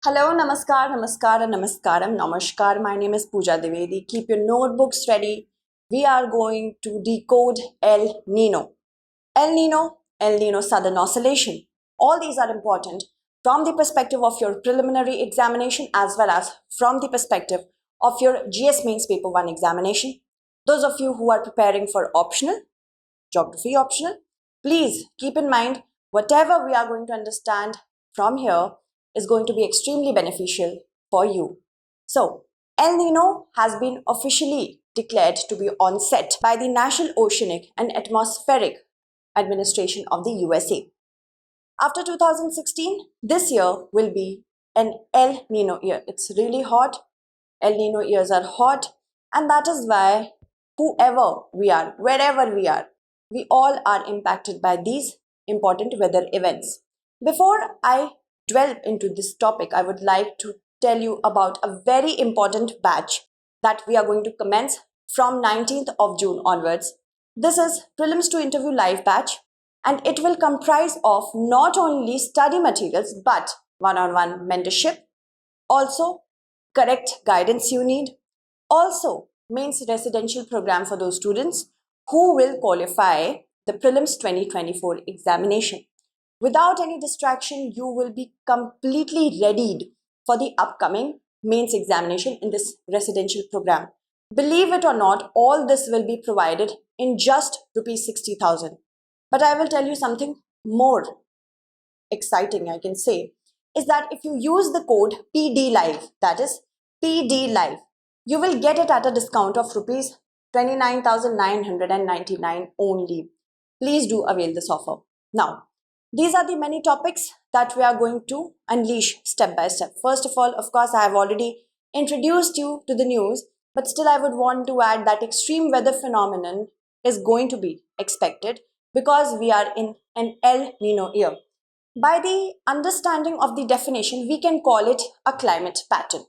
Hello, namaskar, namaskar, and namaskaram, namaskar. My name is Pooja Dwivedi. Keep your notebooks ready. We are going to decode El Nino. El Nino Southern Oscillation. All these are important from the perspective of your preliminary examination as well as from the perspective of your GS Mains Paper 1 examination. Those of you who are preparing for optional, geography optional, please keep in mind whatever we are going to understand from here is going to be extremely beneficial for you. So, El Nino has been officially declared to be onset by the National Oceanic and Atmospheric Administration of the USA. After 2016, this year will be an El Nino year. It's really hot. El Nino years are hot, and that is why whoever we are, wherever we all are impacted by these important weather events. Before I delve into this topic, I would like to tell you about a very important batch that we are going to commence from 19th of June onwards. This is Prelims to Interview Live batch, and it will comprise of not only study materials but one-on-one mentorship, also correct guidance you need, also mains residential program for those students who will qualify the Prelims 2024 examination. Without any distraction, you will be completely readied for the upcoming mains examination in this residential program. Believe it or not, all this will be provided in just rupees 60,000. But I will tell you something more exciting, I can say, is that if you use the code PDLIVE, that is PDLIVE, you will get it at a discount of rupees 29,999 only. Please do avail this offer. Now, these are the many topics that we are going to unleash step by step. First of all, of course, I have already introduced you to the news, but still I would want to add that extreme weather phenomenon is going to be expected because we are in an El Nino year. By the understanding of the definition, we can call it a climate pattern.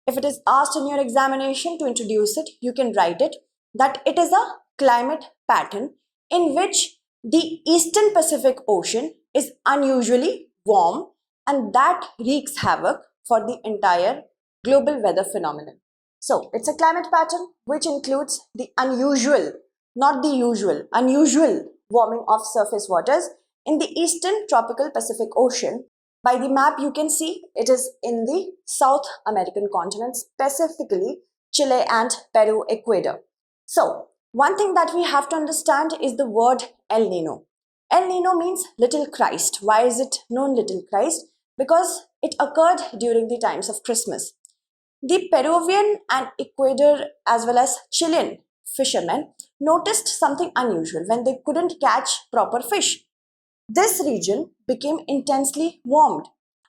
If it is asked in your examination to introduce it, you can write it that it is a climate pattern in which the Eastern Pacific Ocean is unusually warm, and that wreaks havoc for the entire global weather phenomenon. So it's a climate pattern which includes the unusual, not the usual, unusual warming of surface waters in the Eastern Tropical Pacific Ocean. By the map you can see it is in the South American continent, specifically Chile and Peru equator. So one thing that we have to understand is the word El Nino. El Nino means little Christ. Why is it known little Christ? Because it occurred during the times of Christmas. The Peruvian and Ecuador as well as Chilean fishermen noticed something unusual when they couldn't catch proper fish. This region became intensely warmed,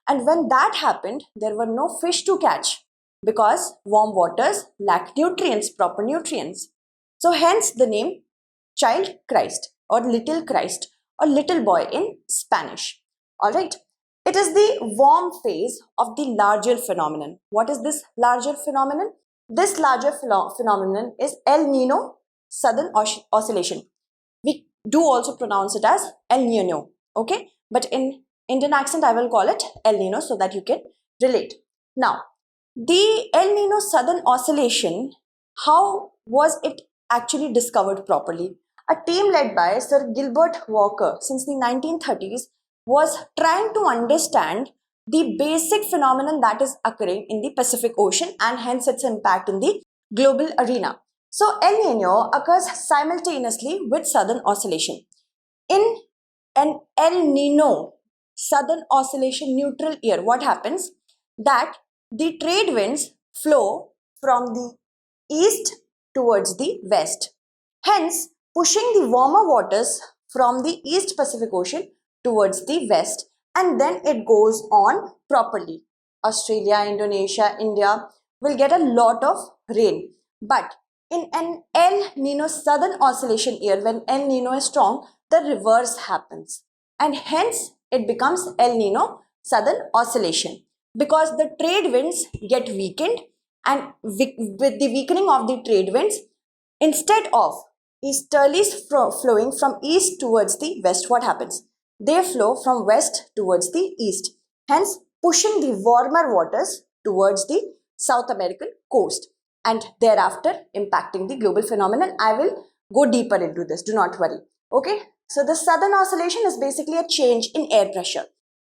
and when that happened, there were no fish to catch because warm waters lack nutrients, proper nutrients. So hence the name Child Christ or Little Christ or Little Boy in Spanish. Alright, it is the warm phase of the larger phenomenon. What is this larger phenomenon? This larger phenomenon is El Nino Southern Oscillation. We do also pronounce it as El Nino, okay? But in Indian accent, I will call it El Nino so that you can relate. Now, the El Nino Southern Oscillation, how was it actually discovered properly? A team led by Sir Gilbert Walker since the 1930s was trying to understand the basic phenomenon that is occurring in the Pacific Ocean and hence its impact in the global arena. So El Nino occurs simultaneously with Southern Oscillation. In an El Nino Southern Oscillation neutral year, what happens? That the trade winds flow from the east towards the west, hence pushing the warmer waters from the East Pacific Ocean towards the west, and then it goes on properly. Australia, Indonesia, India will get a lot of rain. But in an El Nino Southern Oscillation year, when El Nino is strong, the reverse happens. And hence, it becomes El Nino Southern Oscillation. Because the trade winds get weakened, and with the weakening of the trade winds, instead of easterlies flowing from east towards the west, what happens? They flow from west towards the east. Hence, pushing the warmer waters towards the South American coast and thereafter impacting the global phenomenon. I will go deeper into this, do not worry. Okay, so the southern oscillation is basically a change in air pressure,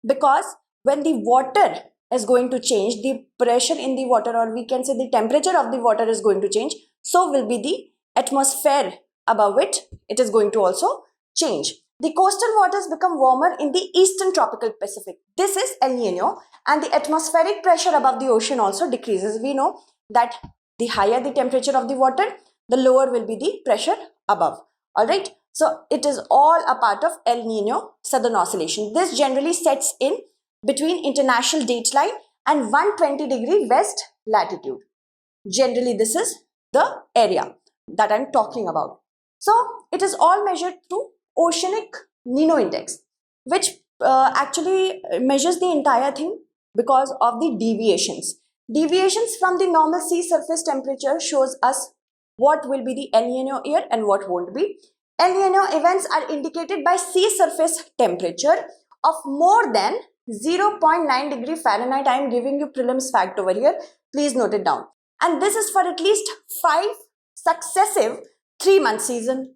because when the water is going to change, the pressure in the water, or we can say the temperature of the water is going to change, so will be the atmosphere above it is going to also change. The coastal waters become warmer in the eastern tropical Pacific. This is El Nino, and the atmospheric pressure above the ocean also decreases. We know that the higher the temperature of the water, the lower will be the pressure above. All right. So it is all a part of El Nino southern oscillation. This generally sets in between international dateline and 120° west latitude. Generally, this is the area that I'm talking about. So it is all measured through Oceanic Nino index, which actually measures the entire thing because of the deviations. Deviations from the normal sea surface temperature shows us what will be the El Nino year and what won't be. El Nino events are indicated by sea surface temperature of more than 0.9 Fahrenheit. I am giving you prelims fact over here. Please note it down. And this is for at least 5 successive 3-month season.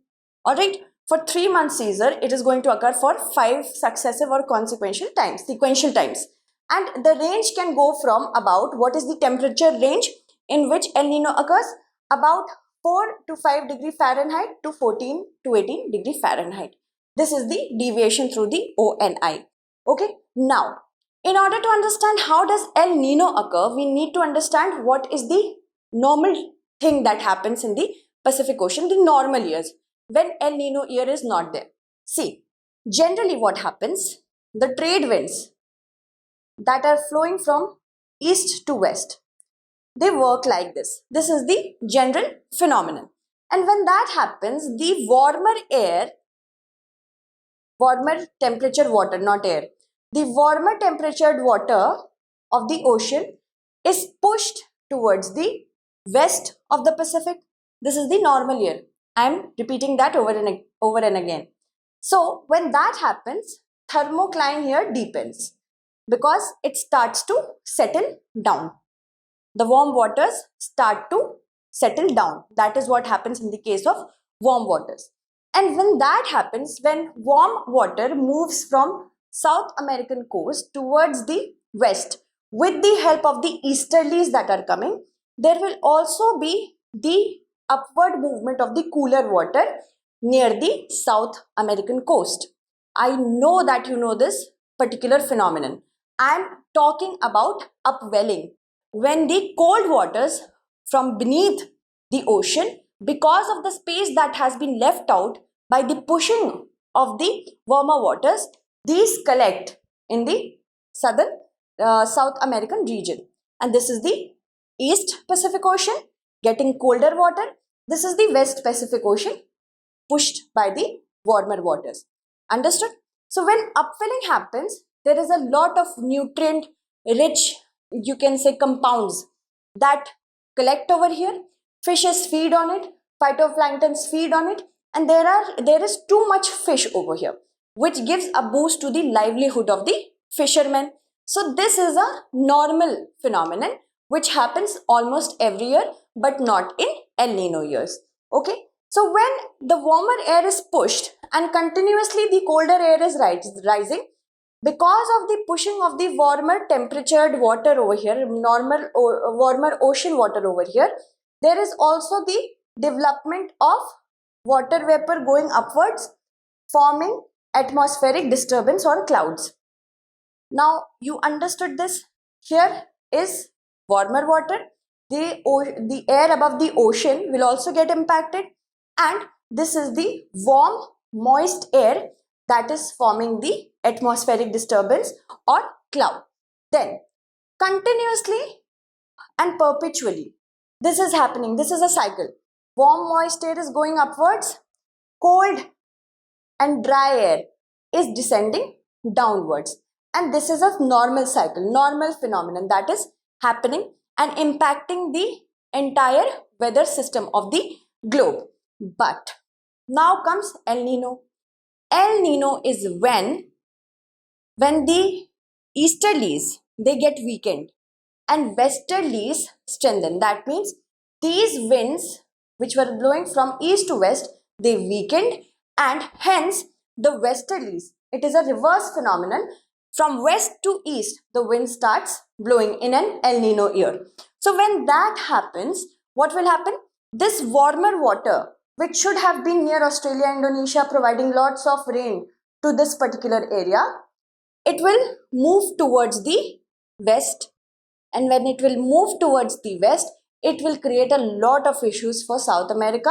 Alright, for 3-month season, it is going to occur for 5 successive or sequential times. And the range can go from about, what is the temperature range in which El Nino occurs? About 4 to 5 Fahrenheit to 14 to 18 Fahrenheit. This is the deviation through the ONI. Okay, now in order to understand how does El Nino occur, we need to understand what is the normal thing that happens in the Pacific Ocean, the normal years, when El Nino year is not there. See, generally what happens, the trade winds that are flowing from east to west, they work like this. This is the general phenomenon. And when that happens, the warmer temperature water, not air, the warmer temperatured water of the ocean is pushed towards the west of the Pacific. This is the normal year. I am repeating that over and again. So when that happens, thermocline here deepens because it starts to settle down. The warm waters start to settle down. That is what happens in the case of warm waters. And when that happens, when warm water moves from South American coast towards the west with the help of the easterlies that are coming, there will also be the upward movement of the cooler water near the South American coast. I know that you know this particular phenomenon. I am talking about upwelling. When the cold waters from beneath the ocean, because of the space that has been left out by the pushing of the warmer waters, these collect in the southern South American region. And this is the East Pacific Ocean getting colder water. This is the West Pacific Ocean pushed by the warmer waters. Understood? So when upwelling happens, there is a lot of nutrient rich, you can say, compounds that collect over here. Fishes feed on it, phytoplanktons feed on it, and there is too much fish over here, which gives a boost to the livelihood of the fishermen. So this is a normal phenomenon which happens almost every year, but not in El Nino years. Okay. So when the warmer air is pushed and continuously the colder air is rising, because of the pushing of the warmer temperatured water over here, warmer ocean water over here, there is also the development of water vapor going upwards, forming atmospheric disturbance or clouds. Now you understood this. Here is warmer water. The air above the ocean will also get impacted, and this is the warm moist air that is forming the atmospheric disturbance or cloud. Then continuously and perpetually this is happening. This is a cycle. Warm moist air is going upwards, cold and dry air is descending downwards, and this is a normal cycle, normal phenomenon that is happening and impacting the entire weather system of the globe. But now comes El Nino. El Nino is when the easterlies, they get weakened and westerlies strengthen. That means these winds which were blowing from east to west, they weakened, and hence the westerlies. It is a reverse phenomenon. From west to east, the wind starts blowing in an El Nino year. So when that happens, what will happen? This warmer water, which should have been near Australia, Indonesia, providing lots of rain to this particular area, it will move towards the west, and when it will move towards the west, it will create a lot of issues for South America,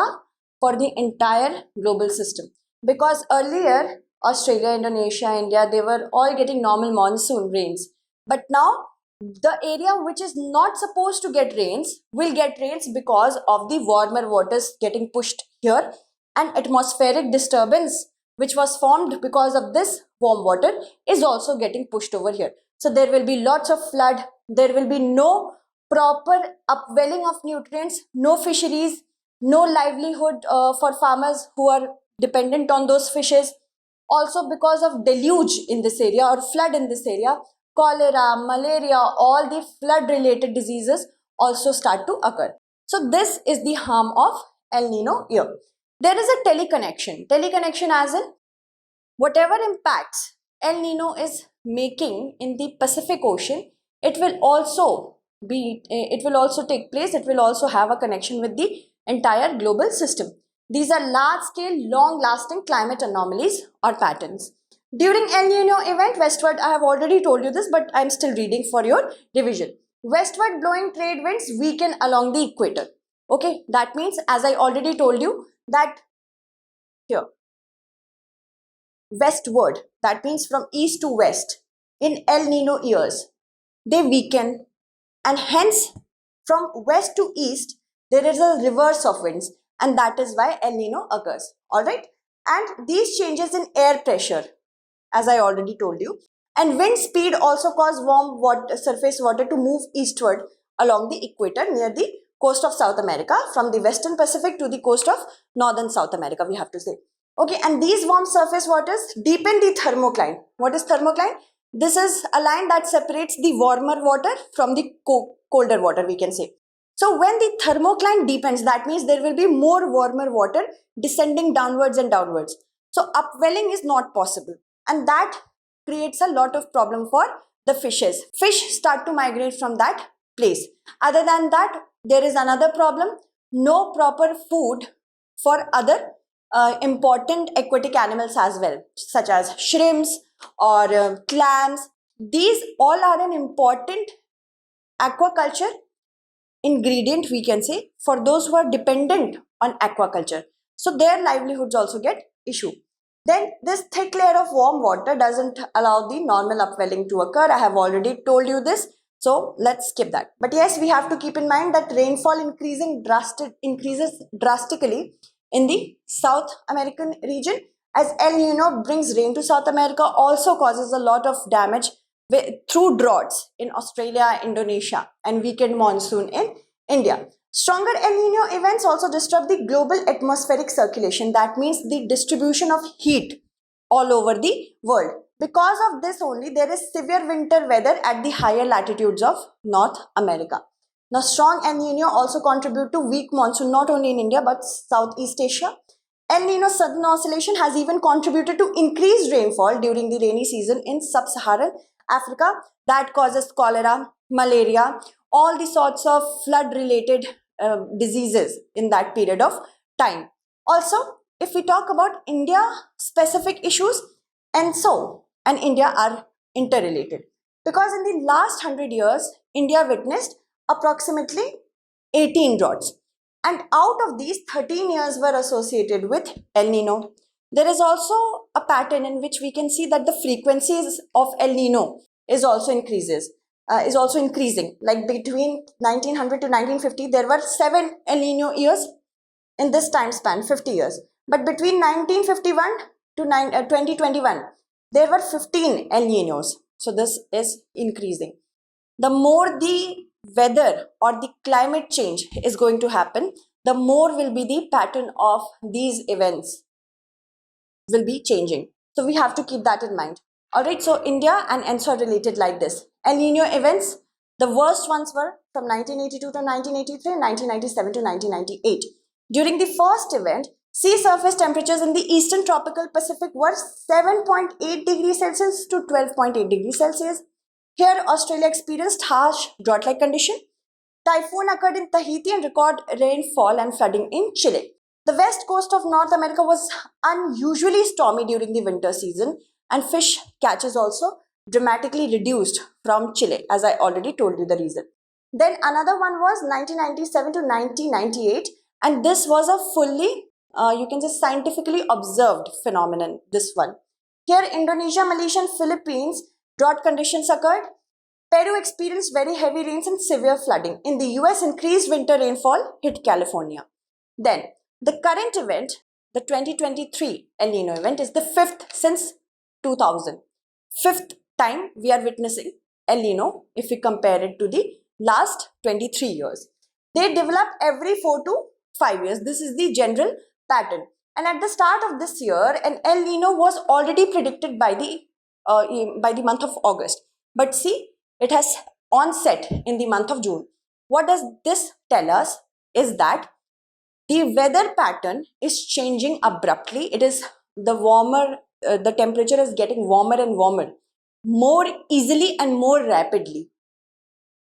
for the entire global system. Because earlier, Australia, Indonesia, India, they were all getting normal monsoon rains. But now, the area which is not supposed to get rains will get rains because of the warmer waters getting pushed here, and atmospheric disturbance which was formed because of this warm water is also getting pushed over here. So there will be lots of flood, there will be no proper upwelling of nutrients, no fisheries, no livelihood for farmers who are dependent on those fishes. Also, because of deluge in this area or flood in this area, cholera, malaria, all the flood related diseases also start to occur. So this is the harm of El Nino year. There is a teleconnection as in whatever impacts El Nino is making in the Pacific Ocean, it will also take place, it will also have a connection with the entire global system. These are large-scale, long-lasting climate anomalies or patterns. During El Nino event, westward, I have already told you this, but I am still reading for your revision. Westward blowing trade winds weaken along the equator. Okay, that means, as I already told you, that here, westward, that means from east to west, in El Nino years, they weaken, and hence from west to east, there is a reverse of winds, and that is why El Nino occurs. Alright, and these changes in air pressure, as I already told you, and wind speed also cause warm surface water to move eastward along the equator near the coast of South America, from the western Pacific to the coast of northern South America, we have to say. Okay, and these warm surface waters deepen the thermocline. What is thermocline? This is a line that separates the warmer water from the colder water, we can say. So when the thermocline deepens, that means there will be more warmer water descending downwards and downwards. So upwelling is not possible, and that creates a lot of problem for the fishes. Fish start to migrate from that place. Other than that, there is another problem: no proper food for other important aquatic animals as well, such as shrimps or clams. These all are an important aquaculture ingredient, we can say, for those who are dependent on aquaculture. So their livelihoods also get issue. Then this thick layer of warm water doesn't allow the normal upwelling to occur. I have already told you this, so let's skip that. But yes, we have to keep in mind that rainfall increases drastically in the South American region, as El Nino brings rain to South America, also causes a lot of damage through droughts in Australia, Indonesia, and weakened monsoon in India. Stronger El Nino events also disrupt the global atmospheric circulation. That means the distribution of heat all over the world. Because of this only, there is severe winter weather at the higher latitudes of North America. Now, strong El Nino also contribute to weak monsoon not only in India but Southeast Asia. El Nino sudden oscillation has even contributed to increased rainfall during the rainy season in sub-Saharan Africa. That causes cholera, malaria, all the sorts of flood-related diseases in that period of time. Also, if we talk about India-specific issues, and India are interrelated, because in the last 100 years, India witnessed approximately 18 droughts, and out of these, 13 years were associated with El Nino. There is also a pattern in which we can see that the frequencies of El Nino is also increasing. Like between 1900 to 1950, there were 7 El Nino years in this time span, 50 years. But between 1951 to 2021, there were 15 El Ninos. So this is increasing. The more the weather or the climate change is going to happen, the more will be the pattern of these events will be changing. So we have to keep that in mind. Alright, so India and ENSO are related like this. El Nino events, the worst ones were from 1982 to 1983 and 1997 to 1998. During the first event, sea surface temperatures in the eastern tropical Pacific were 7.8 degrees Celsius to 12.8 degrees Celsius. Here, Australia experienced harsh drought-like condition. Typhoon occurred in Tahiti and record rainfall and flooding in Chile. The west coast of North America was unusually stormy during the winter season, and fish catches also dramatically reduced from Chile, as I already told you the reason. Then another one was 1997 to 1998, and this was a fully, you can say, scientifically observed phenomenon, this one. Here, Indonesia, Malaysia and Philippines, drought conditions occurred. Peru experienced very heavy rains and severe flooding. In the US, increased winter rainfall hit California. Then, the current event, the 2023 El Nino event, is the fifth since 2000. Fifth time we are witnessing El Nino if we compare it to the last 23 years. They develop every 4 to 5 years. This is the general pattern. And at the start of this year, an El Nino was already predicted by the month of August. But see, it has onset in the month of June. What does this tell us is that the weather pattern is changing abruptly. It is the temperature is getting warmer and warmer, more easily and more rapidly.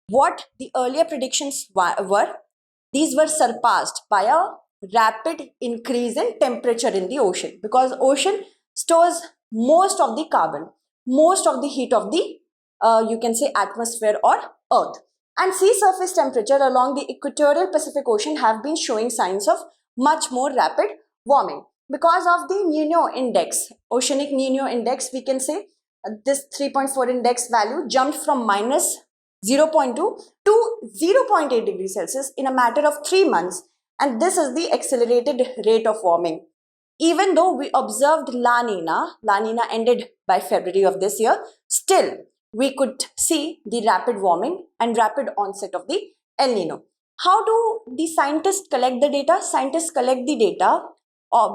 What the earlier predictions were, these were surpassed by a rapid increase in temperature in the ocean, because ocean stores most of the carbon, most of the heat of the you can say atmosphere or earth. And sea surface temperature along the equatorial Pacific Ocean have been showing signs of much more rapid warming. Because of the Nino index, Oceanic Nino index, we can say this 3.4 index value jumped from minus 0.2 to 0.8 degrees Celsius in a matter of 3 months. And this is the accelerated rate of warming. Even though we observed La Nina ended by February of this year, still we could see the rapid warming and rapid onset of the El Nino. How do the scientists collect the data? Scientists collect the data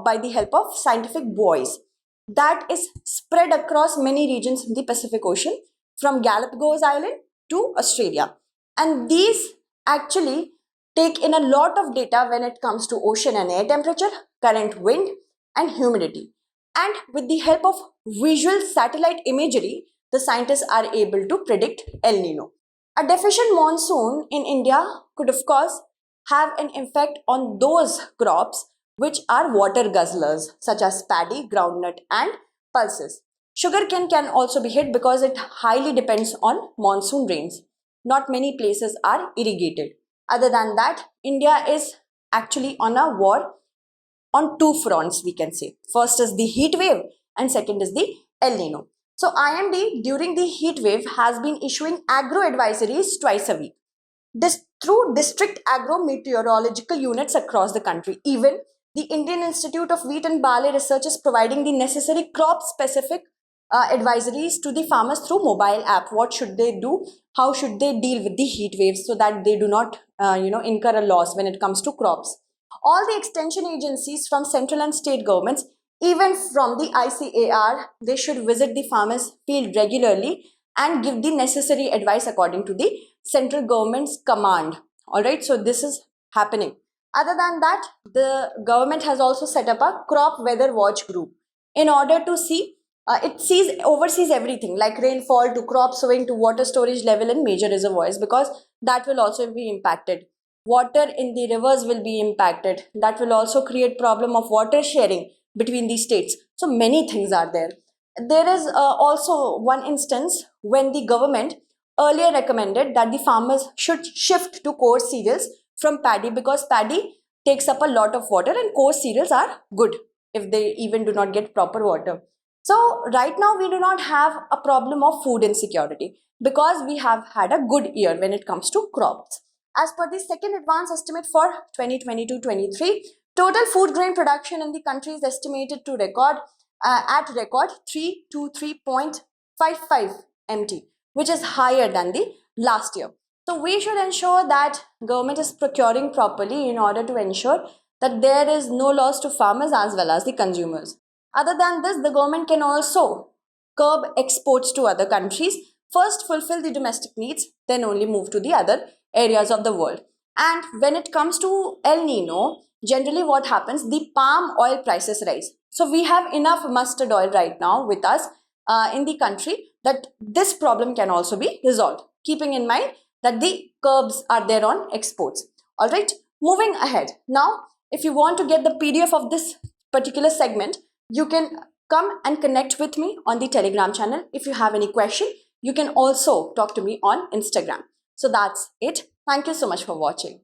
by the help of scientific buoys that is spread across many regions in the Pacific Ocean, from Galapagos Island to Australia. And these actually take in a lot of data when it comes to ocean and air temperature, current, wind and humidity. And with the help of visual satellite imagery, the scientists are able to predict El Nino. A deficient monsoon in India could of course have an effect on those crops which are water guzzlers, such as paddy, groundnut and pulses. Sugarcane can also be hit because it highly depends on monsoon rains. Not many places are irrigated. Other than that, India is actually on a war on two fronts, we can say. First is the heat wave and second is the El Nino. So IMD during the heat wave has been issuing agro advisories twice a week. This through district agro meteorological units across the country. Even the Indian Institute of Wheat and Barley Research is providing the necessary crop specific advisories to the farmers through mobile app. What should they do? How should they deal with the heat waves so that they do not incur a loss when it comes to crops? All the extension agencies from central and state governments, even from the ICAR, they should visit the farmers' field regularly and give the necessary advice according to the central government's command. Alright, so this is happening. Other than that, the government has also set up a crop weather watch group in order to see, it oversees everything like rainfall to crop sowing to water storage level in major reservoirs, because that will also be impacted. Water in the rivers will be impacted. That will also create problem of water sharing between the states. So many things are there. There is also one instance when the government earlier recommended that the farmers should shift to coarse cereals from paddy, because paddy takes up a lot of water and coarse cereals are good if they even do not get proper water. So right now we do not have a problem of food insecurity because we have had a good year when it comes to crops. As per the second advance estimate for 2022-23, total food grain production in the country is estimated to record 323.55 MT, which is higher than the last year. So we should ensure that government is procuring properly in order to ensure that there is no loss to farmers as well as the consumers. Other than this, the government can also curb exports to other countries. First, fulfill the domestic needs, then only move to the other areas of the world. And when it comes to El Nino, generally what happens, the palm oil prices rise. So we have enough mustard oil right now with us in the country that this problem can also be resolved, keeping in mind that the curbs are there on exports. All right, moving ahead. Now, if you want to get the PDF of this particular segment, you can come and connect with me on the Telegram channel. If you have any question, you can also talk to me on Instagram. So that's it. Thank you so much for watching.